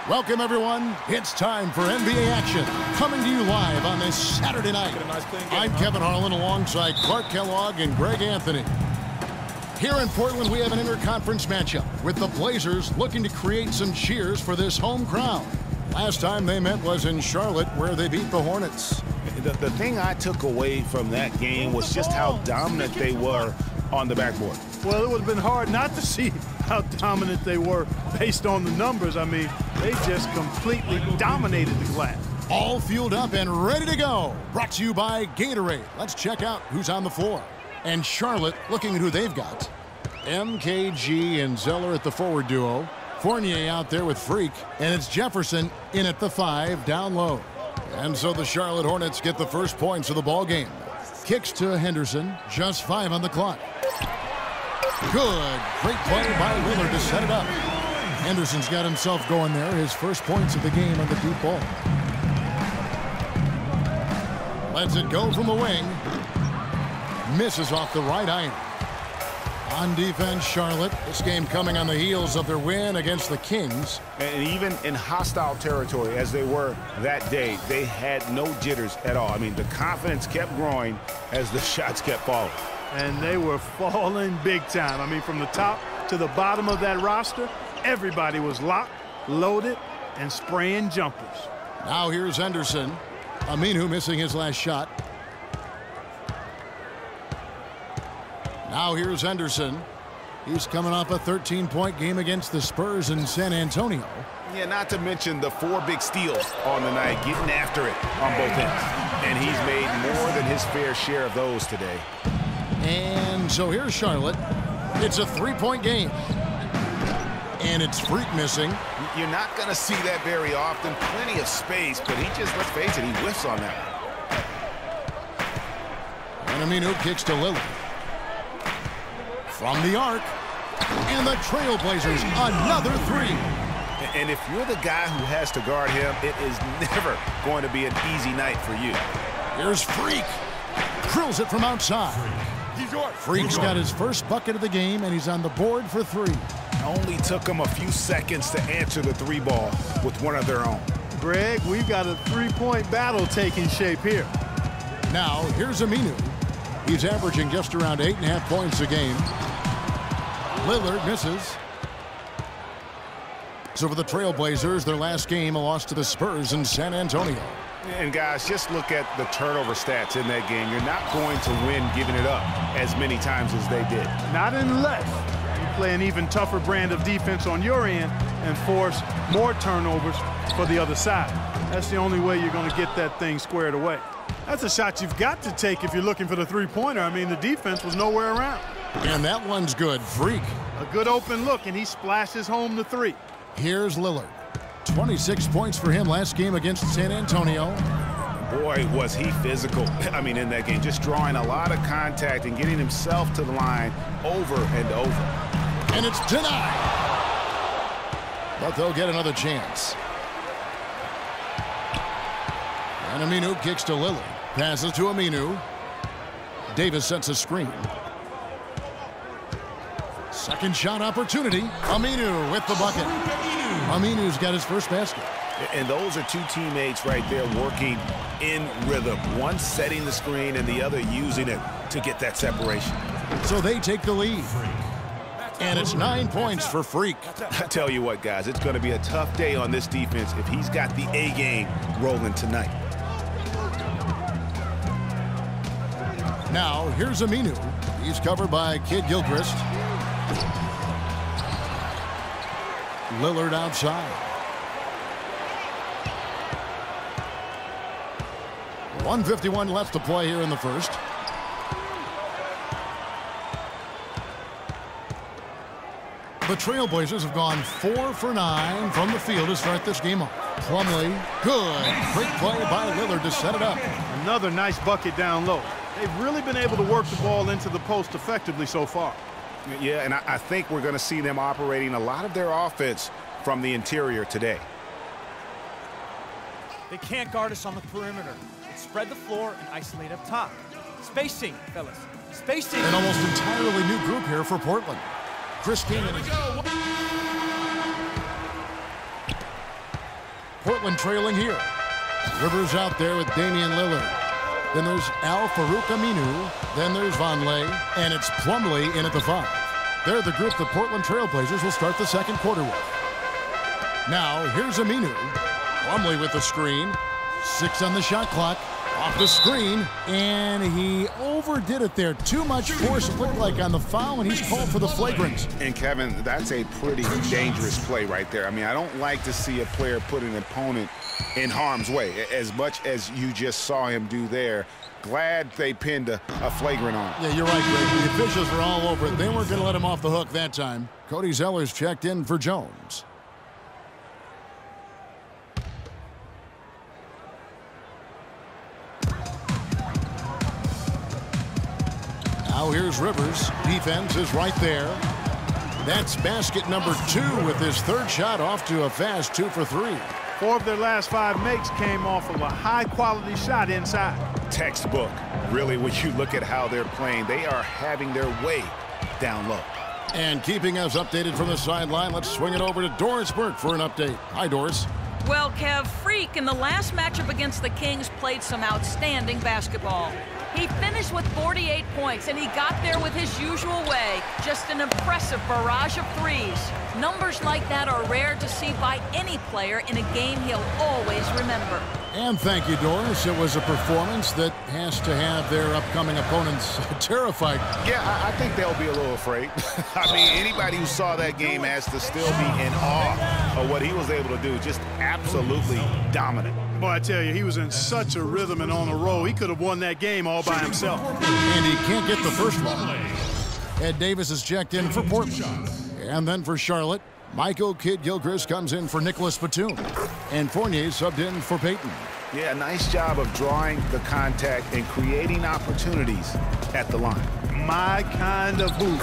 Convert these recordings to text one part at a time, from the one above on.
Welcome, everyone. It's time for NBA action. Coming to you live on this Saturday night. I'm Kevin Harlan alongside Clark Kellogg and Greg Anthony. Here in Portland, we have an interconference matchup with the Blazers looking to create some cheers for this home crowd. Last time they met was in Charlotte, where they beat the Hornets. The thing I took away from that game was just how dominant they were on the backboard. Well, it would have been hard not to see how dominant they were based on the numbers. I mean, they just completely dominated the glass. All fueled up and ready to go. Brought to you by Gatorade. Let's check out who's on the floor. And Charlotte looking at who they've got. MKG and Zeller at the forward duo. Fournier out there with Freak. And it's Jefferson in at the 5 down low. And so the Charlotte Hornets get the first points of the ball game. Kicks to Henderson. Just 5 on the clock. Good. Great play by Lillard to set it up. Henderson's got himself going there. His first points of the game on the deep ball. Lets it go from the wing. Misses off the right iron. On defense, Charlotte. This game coming on the heels of their win against the Kings. And even in hostile territory, as they were that day, they had no jitters at all. I mean, the confidence kept growing as the shots kept falling. And they were falling big time. I mean, from the top to the bottom of that roster, everybody was locked, loaded, and spraying jumpers. Now here's Henderson. Aminu missing his last shot. Now here's Henderson. He's coming off a 13-point game against the Spurs in San Antonio. Yeah, not to mention the 4 big steals on the night, getting after it on both ends. And he's made more than his fair share of those today. And so here's Charlotte. It's a 3-point game. And it's Freak missing. You're not going to see that very often. Plenty of space, but he just, let's face it, he whiffs on that one. And Aminu kicks to Lillard. From the arc. And the Trailblazers, another 3. And if you're the guy who has to guard him, it is never going to be an easy night for you. Here's Freak. Drills it from outside. Freak's got his first bucket of the game, and he's on the board for 3. Only took him a few seconds to answer the 3 ball with one of their own. Greg, we've got a 3-point battle taking shape here. Now, here's Aminu. He's averaging just around 8.5 points a game. Lillard misses. So for the Trailblazers, their last game, a loss to the Spurs in San Antonio. And guys, just look at the turnover stats in that game. You're not going to win giving it up as many times as they did. Not unless you play an even tougher brand of defense on your end and force more turnovers for the other side. That's the only way you're going to get that thing squared away. That's a shot you've got to take if you're looking for the 3-pointer. I mean, the defense was nowhere around. And that one's good. Freak. A good open look, and he splashes home the 3. Here's Lillard. 26 points for him last game against San Antonio. Boy, was he physical. I mean, in that game, just drawing a lot of contact and getting himself to the line over and over. And it's denied. But they'll get another chance. And Aminu kicks to Lillard. Passes to Aminu. Davis sets a screen. Second shot opportunity. Aminu with the bucket. Aminu's got his first basket. And those are 2 teammates right there working in rhythm. One setting the screen and the other using it to get that separation. So they take the lead. And it's 9 points for Freak. I tell you what, guys, it's going to be a tough day on this defense if he's got the A game rolling tonight. Now, here's Aminu. He's covered by Kid Gilchrist. Lillard outside. 1:51 left to play here in the first. The Trailblazers have gone 4 for 9 from the field to start this game off. Plumlee, good. Great play by Lillard to set it up. Another nice bucket down low. They've really been able to work the ball into the post effectively so far. Yeah, and I think we're going to see them operating a lot of their offense from the interior today. They can't guard us on the perimeter. Spread the floor and isolate up top. Spacing, fellas. Spacing. An almost entirely new group here for Portland. Chris King. Portland trailing here. Rivers out there with Damian Lillard. Then there's Al-Farouq Aminu. Then there's Vonleh. And it's Plumlee in at the 5. They're the group the Portland Trailblazers will start the second quarter with. Now, here's Aminu. Plumlee with the screen. 6 on the shot clock. Off the screen, and he overdid it there. Too much force, it looked like, on the foul, and he's called for the flagrant. And, Kevin, that's a pretty dangerous play right there. I mean, I don't like to see a player put an opponent in harm's way, as much as you just saw him do there. Glad they pinned a flagrant on him. Yeah, you're right, Greg. The officials were all over it. They weren't going to let him off the hook that time. Cody Zeller's checked in for Jones. Now here's Rivers. Defense is right there. That's basket number 2 with his third shot off to a fast 2 for 3. 4 of their last 5 makes came off of a high-quality shot inside. Textbook. Really, when you look at how they're playing, they are having their way down low. And keeping us updated from the sideline, let's swing it over to Doris Burke for an update. Hi, Doris. Well, Kev, Freak in the last matchup against the Kings played some outstanding basketball. He finished with 48 points, and he got there with his usual way. Just an impressive barrage of threes. Numbers like that are rare to see by any player in a game he'll always remember. And thank you, Doris. It was a performance that has to have their upcoming opponents terrified. Yeah, I think they'll be a little afraid. I mean, anybody who saw that game has to still be in awe of what he was able to do. Just absolutely dominant. Boy, I tell you, he was in such a rhythm and on a roll. He could have won that game all by himself. And he can't get the first one. Ed Davis is checked in for Portland. And then for Charlotte, Michael Kidd-Gilchrist comes in for Nicholas Batum. And Fournier subbed in for Payton. Yeah, nice job of drawing the contact and creating opportunities at the line. My kind of hoop.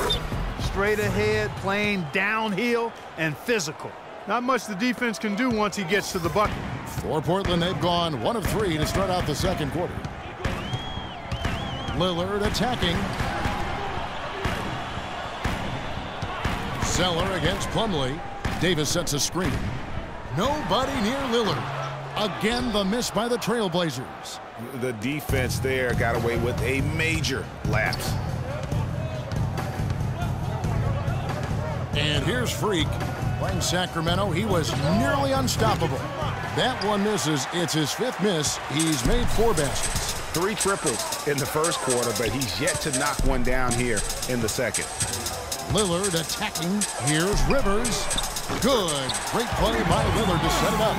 Straight ahead, playing downhill, and physical. Not much the defense can do once he gets to the bucket. For Portland, they've gone 1 of 3 to start out the second quarter. Lillard attacking. Zeller against Plumlee. Davis sets a screen. Nobody near Lillard. Again, the miss by the Trailblazers. The defense there got away with a major lapse. And here's Freak. Playing Sacramento, he was nearly unstoppable. That one misses. It's his 5th miss. He's made 4 baskets. 3 triples in the first quarter, but he's yet to knock one down here in the second. Lillard attacking. Here's Rivers. Good. Great play by Lillard to set it up.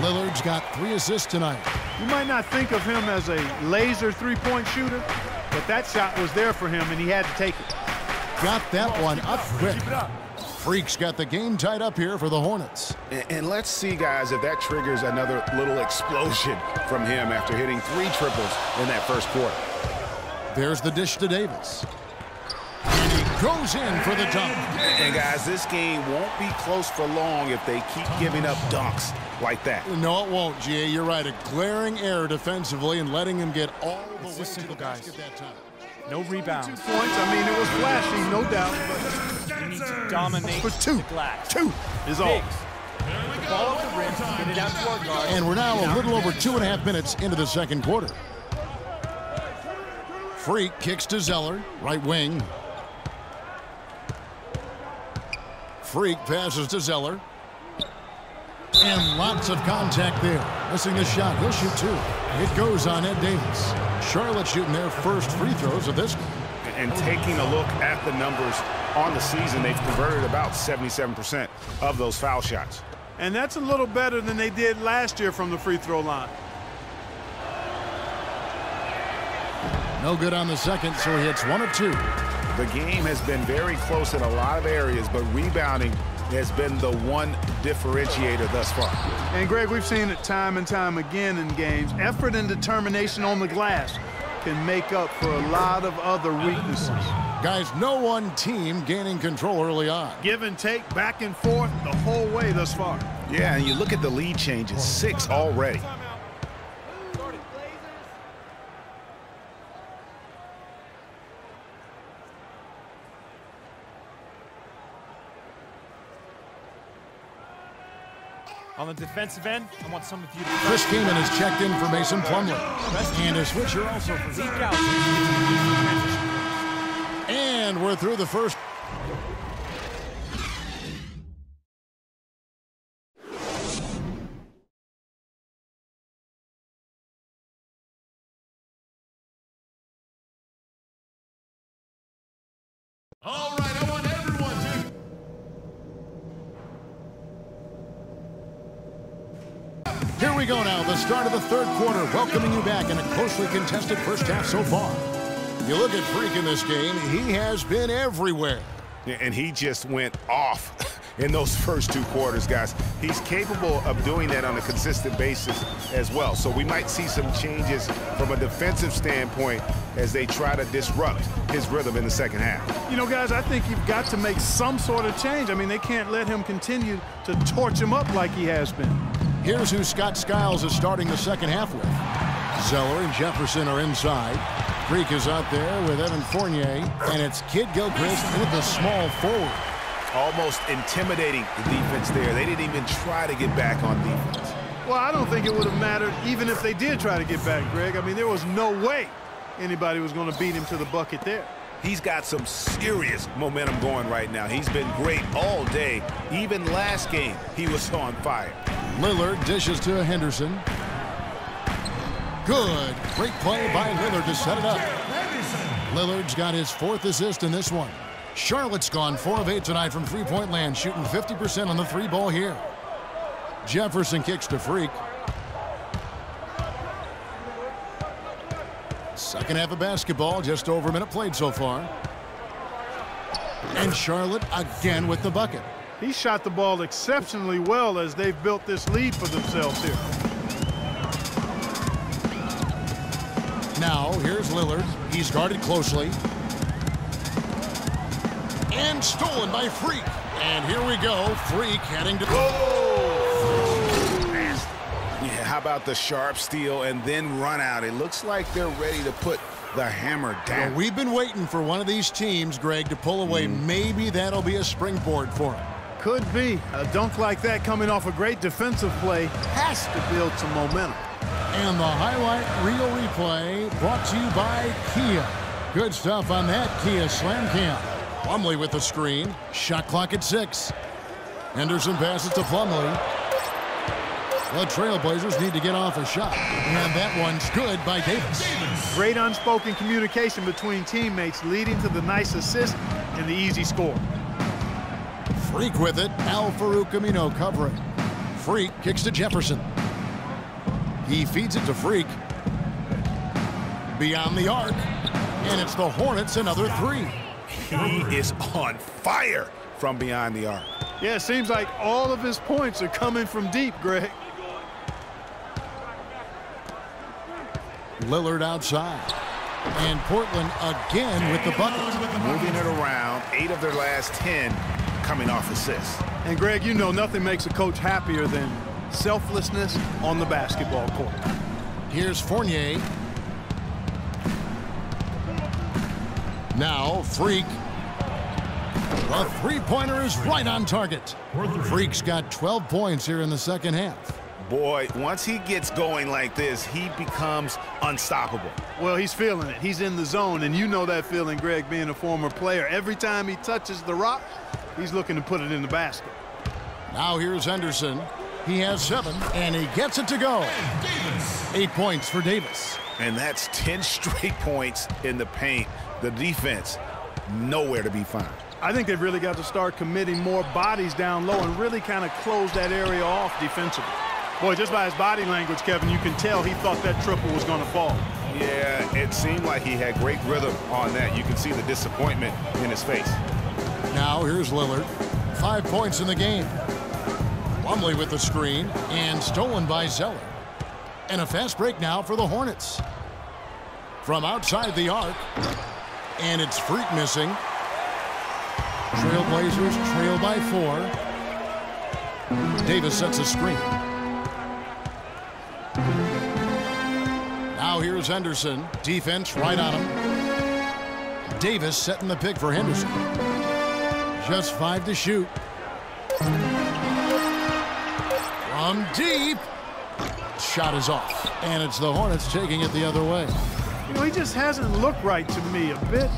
Lillard's got 3 assists tonight. You might not think of him as a laser three-point shooter, but that shot was there for him, and he had to take it. Got that one up quick. Freak's got the game tied up here for the Hornets. And let's see, guys, if that triggers another little explosion from him after hitting 3 triples in that first quarter. There's the dish to Davis. And he goes in for the dunk. And, guys, this game won't be close for long if they keep giving up dunks like that. No, it won't, G.A. You're right. A glaring error defensively and letting him get all the way just to simple, the guys. basket that time. No rebounds. 2 points, I mean, it was flashy, no doubt. But You need to dominate for 2. the glass. 2 is all. Biggs. The ball off the rim, get it out to our guard. And we're now a little over 2.5 minutes into the second quarter. Freak kicks to Zeller, right wing. Freak passes to Zeller. And lots of contact there. Missing the shot. He'll shoot 2. It goes on Ed Davis. Charlotte shooting their first free throws of this game. And taking a look at the numbers on the season, they've converted about 77% of those foul shots. And that's a little better than they did last year from the free throw line. No good on the second, so he hits 1 of 2. The game has been very close in a lot of areas, but rebounding has been the one differentiator thus far. And, Greg, we've seen it time and time again in games. Effort and determination on the glass can make up for a lot of other weaknesses. Guys, no one team gaining control early on. Give and take, back and forth, the whole way thus far. Yeah, and you look at the lead changes, 6 already. On the defensive end, I want some of you to... Chris Kaman has checked in for Mason Plumlee. And a switcher also for leak out. And we're through the first. All right, I want everyone to... Here we go now, the start of the third quarter, welcoming you back in a closely contested first half so far. You look at Freak in this game, he has been everywhere. Yeah, and he just went off in those first 2 quarters, guys. He's capable of doing that on a consistent basis as well. So we might see some changes from a defensive standpoint as they try to disrupt his rhythm in the second half. You know, guys, I think you've got to make some sort of change. I mean, they can't let him continue to torch him up like he has been. Here's who Scott Skiles is starting the second half with. Zeller and Jefferson are inside. Freak is out there with Evan Fournier, and it's Kid Gilchrist with the small forward. Almost intimidating the defense there. They didn't even try to get back on defense. Well, I don't think it would have mattered even if they did try to get back, Greg. I mean, there was no way anybody was going to beat him to the bucket there. He's got some serious momentum going right now. He's been great all day. Even last game, he was on fire. Lillard dishes to Henderson. Good. Great play by Lillard to set it up. Lillard's got his 4th assist in this one. Charlotte's gone 4 of 8 tonight from three-point land, shooting 50% on the 3-ball here. Jefferson kicks to Freak. Second half of basketball, just over a minute played so far. And Charlotte again with the bucket. He shot the ball exceptionally well as they've built this lead for themselves here. Now, here's Lillard. He's guarded closely. And stolen by Freak. And here we go. Freak heading to... Yeah, how about the sharp steal and then run out? It looks like they're ready to put the hammer down. Well, we've been waiting for one of these teams, Greg, to pull away. Maybe that'll be a springboard for them. Could be. A dunk like that coming off a great defensive play has to build some momentum. And the highlight reel replay brought to you by Kia. Good stuff on that Kia Slam Cam. Plumlee with the screen. Shot clock at 6. Henderson passes to Plumlee. The Trailblazers need to get off a shot. And that one's good by Davis. Great unspoken communication between teammates leading to the nice assist and the easy score. Freak with it. Al-Farouq Amino covering. Freak kicks to Jefferson. He feeds it to Freak. Beyond the arc. And it's the Hornets another 3. He is on fire from beyond the arc. Yeah, it seems like all of his points are coming from deep, Greg. Lillard outside. And Portland again with the bucket. Moving it around. 8 of their last 10 coming off assists. And Greg, you know nothing makes a coach happier than selflessness on the basketball court. Here's Fournier. Now Freak. The three-pointer is right on target. Freak's got 12 points here in the second half. Boy, once he gets going like this, he becomes unstoppable. Well, he's feeling it. He's in the zone, and you know that feeling, Greg, being a former player. Every time he touches the rock, he's looking to put it in the basket. Now here's Henderson. He has 7, and he gets it to go. 8 points for Davis. And that's 10 straight points in the paint. The defense, nowhere to be found. I think they've really got to start committing more bodies down low and really kind of close that area off defensively. Boy, just by his body language, Kevin, you can tell he thought that triple was going to fall. Yeah, it seemed like he had great rhythm on that. You can see the disappointment in his face. Now here's Lillard. 5 points in the game. Plumlee with the screen and stolen by Zeller. And a fast break now for the Hornets. From outside the arc. And it's Freak missing. Trailblazers trail by 4. Davis sets a screen. Now here's Henderson. Defense right on him. Davis setting the pick for Henderson. Just 5 to shoot. From From deep. Shot is off. And it's the Hornets taking it the other way. You know, he just hasn't looked right to me. A bit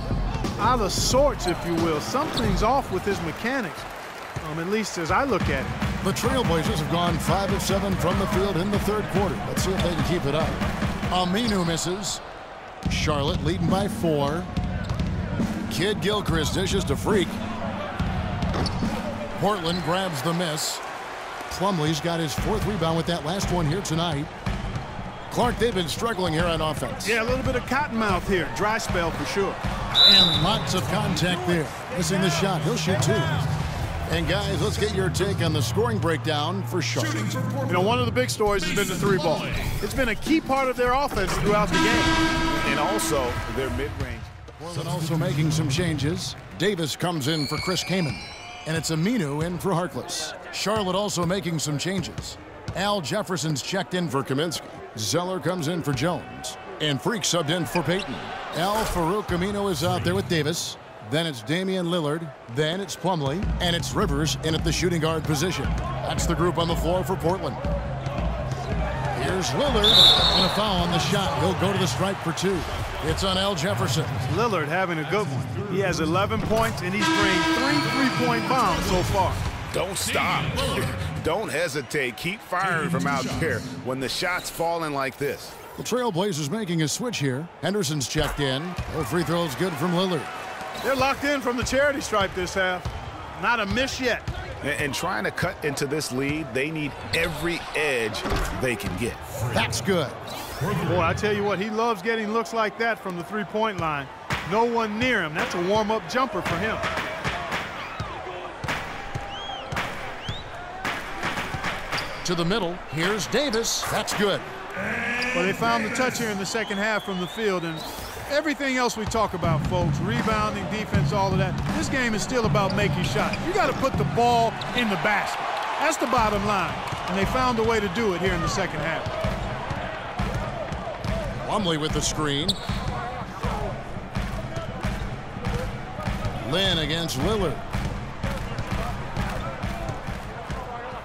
out of sorts, if you will. Something's off with his mechanics, at least as I look at it. The Trailblazers have gone 5 of 7 from the field in the third quarter. Let's see if they can keep it up. Aminu misses. Charlotte leading by 4. Kid Gilchrist dishes to Freak. Portland grabs the miss. Plumlee's got his 4th rebound with that last one here tonight. Clark, they've been struggling here on offense. Yeah, a little bit of cottonmouth here. Dry spell for sure. And lots of contact there. Missing the shot. He'll shoot 2. And guys, let's get your take on the scoring breakdown for Charlotte. You know, one of the big stories has been the 3-ball. It's been a key part of their offense throughout the game. And also their mid-range. Portland also making some changes. Davis comes in for Chris Kaman. And it's Aminu in for Harkless. Charlotte also making some changes. Al Jefferson's checked in for Kaminsky. Zeller comes in for Jones. And Freak subbed in for Payton. Al Farouk Aminu is out there with Davis. Then it's Damian Lillard. Then it's Plumlee. And it's Rivers in at the shooting guard position. That's the group on the floor for Portland. Here's Lillard. And a foul on the shot. He'll go to the stripe for 2. It's on Al Jefferson. Lillard having a good one. He has 11 points, and he's bringing 3 3-point bombs so far. Don't stop. Don't hesitate. Keep firing from out there when the shot's falling like this. The Trailblazers making a switch here. Henderson's checked in. No free throws good from Lillard. They're locked in from the charity stripe this half. Not a miss yet. And trying to cut into this lead, they need every edge they can get. That's good. Boy, I tell you what, he loves getting looks like that from the 3-point line. No one near him. That's a warm-up jumper for him. To the middle. Here's Davis. That's good. Well, they found the touch here in the second half from the field, and everything else we talk about, folks, rebounding, defense, all of that, this game is still about making shots. You got to put the ball in the basket. That's the bottom line, and they found a way to do it here in the second half. Plumlee with the screen. Lynn against Lillard.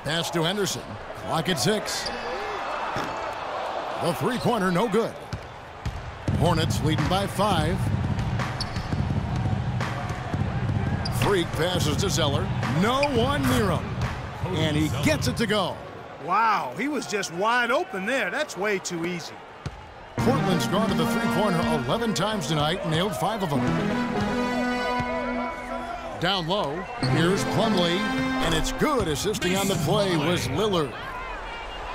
Pass to Henderson. Clock at 6. The 3-pointer, no good. Hornets leading by 5. Freak passes to Zeller. No one near him. And he gets it to go. Wow, he was just wide open there. That's way too easy. Portland's gone to the 3-pointer 11 times tonight, nailed 5 of them. Down low, here's Plumlee, and it's good. Assisting on the play was Lillard.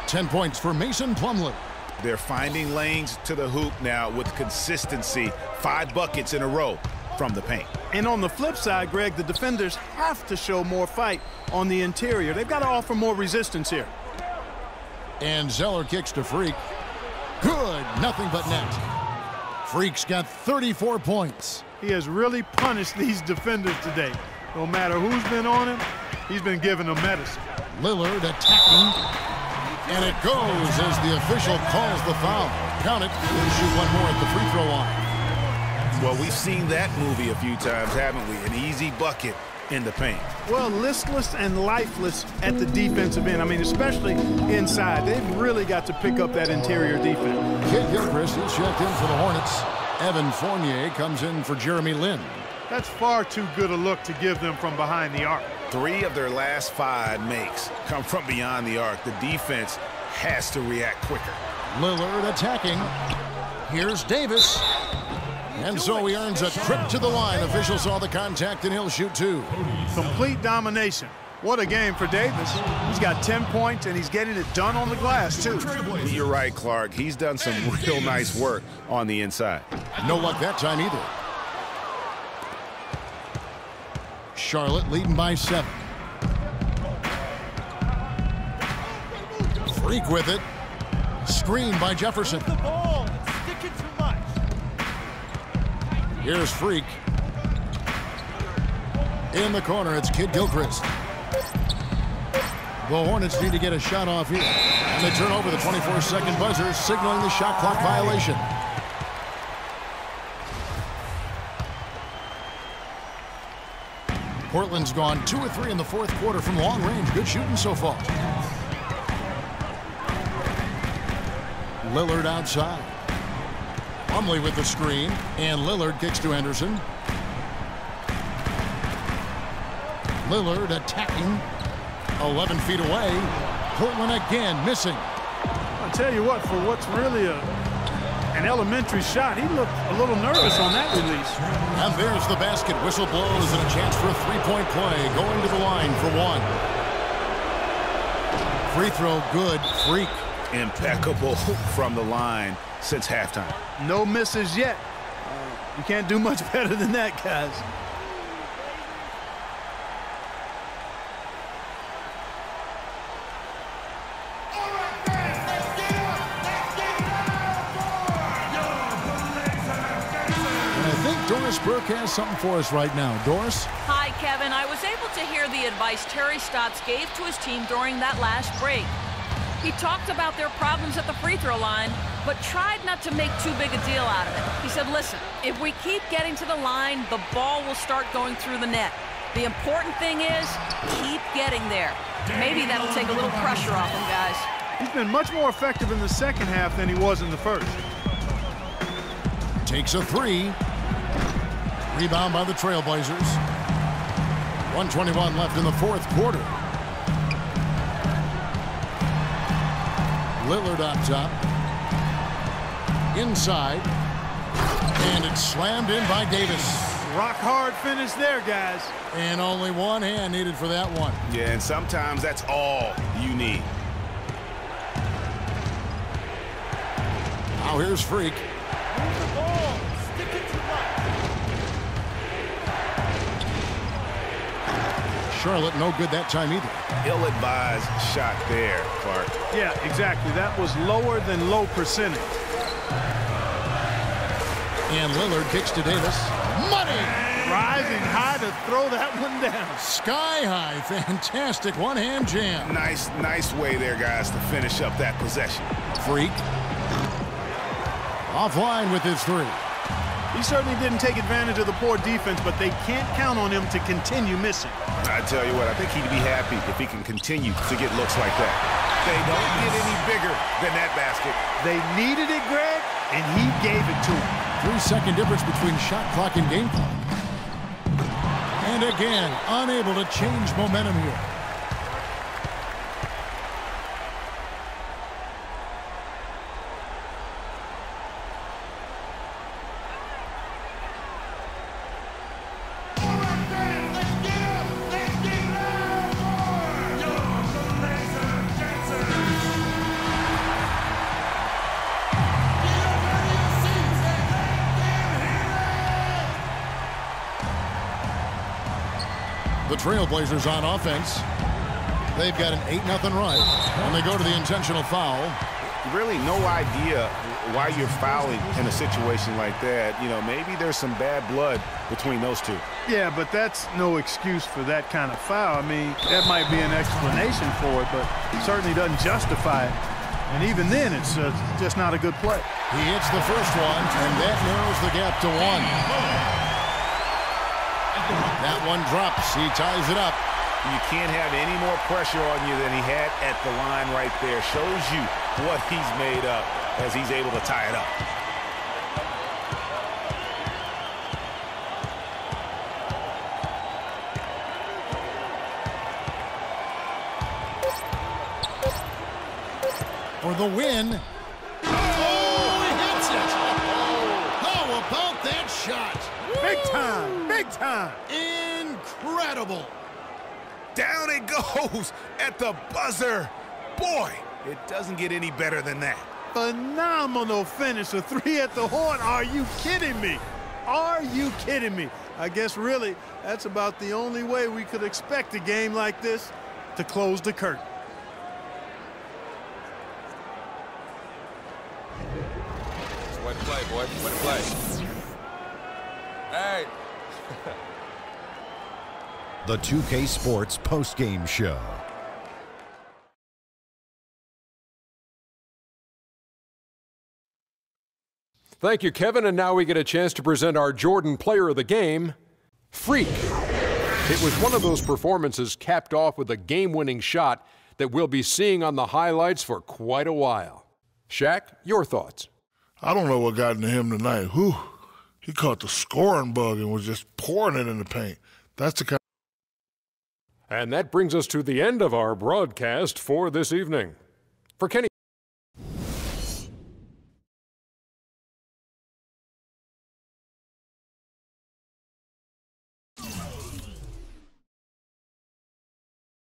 10 points for Mason Plumlee. They're finding lanes to the hoop now with consistency. 5 buckets in a row from the paint. And on the flip side, Greg, the defenders have to show more fight on the interior. They've got to offer more resistance here. And Zeller kicks to Freak. Good, nothing but net. Freak's got 34 points. He has really punished these defenders today. No matter who's been on him, he's been giving them medicine. Lillard attacking. And it goes as the official calls the foul. Count it. He'll shoot one more at the free throw line. Well, we've seen that movie a few times, haven't we? An easy bucket in the paint. Well, listless and lifeless at the defensive end. I mean, especially inside. They've really got to pick up that interior defense. Kid Gilchrist is checked in for the Hornets. Evan Fournier comes in for Jeremy Lin. That's far too good a look to give them from behind the arc. 3 of their last 5 makes come from beyond the arc. The defense has to react quicker. Lillard attacking. Here's Davis. And so he earns a trip to the line. Official saw the contact, and he'll shoot 2. Complete domination. What a game for Davis. He's got 10 points, and he's getting it done on the glass, too. You're right, Clark. He's done some real nice work on the inside. No luck that time either. Charlotte leading by 7. Freak with it. Screen by Jefferson. The ball. It's sticking too much. Here's Freak. In the corner, it's Kid Gilchrist. The Hornets need to get a shot off here. And they turn over the 24-second buzzer, signaling the shot clock violation. Portland's gone 2 of 3 in the fourth quarter from long range. Good shooting so far. Lillard outside. Plumlee with the screen, and Lillard kicks to Henderson. Lillard attacking 11 feet away. Portland again missing. I'll tell you what, for what's really an elementary shot, he looked a little nervous on that release. And there's the basket. Whistle blows and a chance for a three-point play. Going to the line for one. Free throw good. Freak. Impeccable from the line since halftime. No misses yet. You can't do much better than that, guys. Doris Burke has something for us right now. Doris? Hi, Kevin. I was able to hear the advice Terry Stotts gave to his team during that last break. He talked about their problems at the free throw line, but tried not to make too big a deal out of it. He said, listen, if we keep getting to the line, the ball will start going through the net. The important thing is keep getting there. Maybe that'll take a little pressure off him, guys. He's been much more effective in the second half than he was in the first. Takes a three. Rebound by the Trailblazers. 1:21 left in the fourth quarter. Lillard on top. Inside. And it's slammed in by Davis. Rock hard finish there, guys. And only one hand needed for that one. Yeah, and sometimes that's all you need. Now here's Freak. Move the ball. Stick it to right. Charlotte no good that time either. Ill-advised shot there, Clark. Yeah, exactly. That was lower than low percentage. And Lillard kicks to Davis. Money! Rising high to throw that one down. Sky high. Fantastic one-hand jam. Nice way there, guys, to finish up that possession. Freak. Offline with his three. He certainly didn't take advantage of the poor defense, but they can't count on him to continue missing. I tell you what, I think he'd be happy if he can continue to get looks like that. They don't get any bigger than that basket. They needed it, Greg, and he gave it to them. 3-second difference between shot clock and game clock. And again, unable to change momentum here. The Trailblazers on offense. They've got an 8-0 run, and they go to the intentional foul. Really no idea why you're fouling in a situation like that. You know, maybe there's some bad blood between those two. Yeah, but that's no excuse for that kind of foul. I mean, that might be an explanation for it, but it certainly doesn't justify it. And even then, it's just not a good play. He hits the first one, and that narrows the gap to one. That one drops. He ties it up. You can't have any more pressure on you than he had at the line right there. Shows you what he's made up as he's able to tie it up. For the win. Oh, he hits it. How about that shot? Big time, big time. Incredible. Down it goes at the buzzer. Boy, it doesn't get any better than that. Phenomenal finish. A three at the horn. Are you kidding me? Are you kidding me? I guess really that's about the only way we could expect a game like this to close the curtain. Way to play, boy. Way to play. Hey. The 2K Sports postgame show. Thank you, Kevin. And now we get a chance to present our Jordan Player of the Game, Freak. It was one of those performances capped off with a game-winning shot that we'll be seeing on the highlights for quite a while. Shaq, your thoughts? I don't know what got into him tonight. Whew. He caught the scoring bug and was just pouring it in the paint. That's the kind. And that brings us to the end of our broadcast for this evening. For Kenny